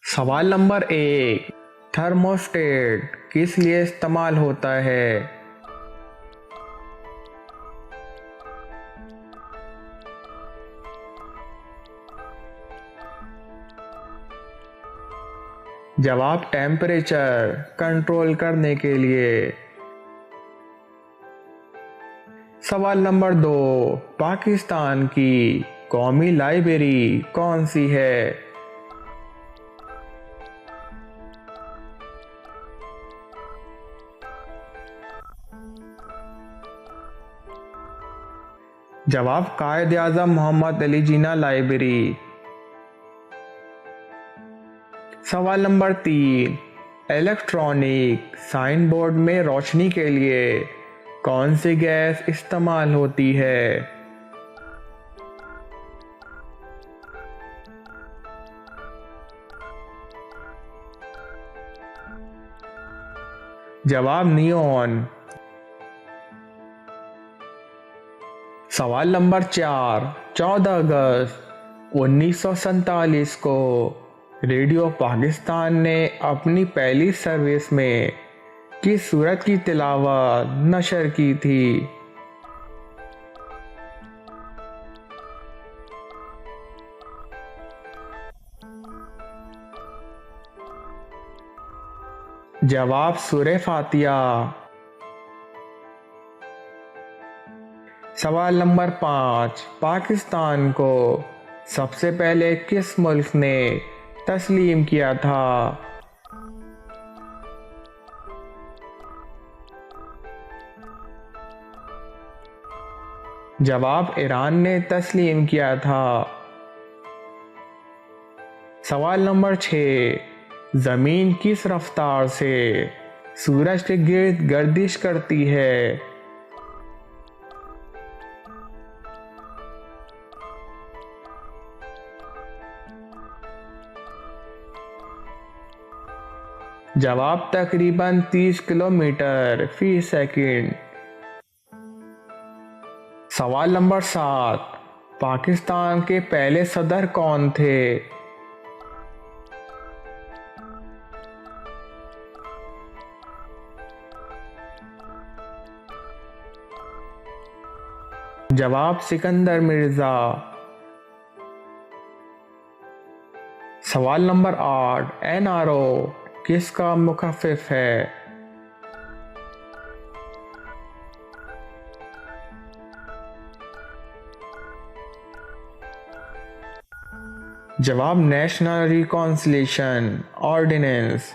सवाल number 1। Thermostat किस लिए इस्तेमाल होता है? जवाब टेम्परेचर कंट्रोल करने के लिए। सवाल नंबर 2। पाकिस्तान की कौमी लाइब्रेरी कौन सी है? जवाब कायद-ए-आज़म मोहम्मद अली जिन्ना लाइब्रेरी। सवाल नंबर 3। इलेक्ट्रॉनिक साइन बोर्ड में रोशनी के लिए कौन सी गैस इस्तेमाल होती है? जवाब नियॉन। सवाल नंबर 4। 14 अगस्त 1947 को रेडियो पाकिस्तान ने अपनी पहली सर्विस में किस सूरत की तिलावत नशर की थी? जवाब सूरे फातिहा। सवाल नंबर 5। पाकिस्तान को सबसे पहले किस मुल्क ने तस्लीम किया था? जवाब ईरान ने तस्लीम किया था। सवाल नंबर 6। जमीन किस रफ्तार से सूरज के गिर्द गर्दिश करती है? जवाब तकरीबन 30 किलोमीटर फी सेकंड। सवाल नंबर 7। पाकिस्तान के पहले सदर कौन थे? जवाब सिकंदर मिर्जा। सवाल नंबर 8। एनआरओ किसका मुखफ़िफ है? जवाब नेशनल रिकॉन्सिलिएशन ऑर्डिनेंस।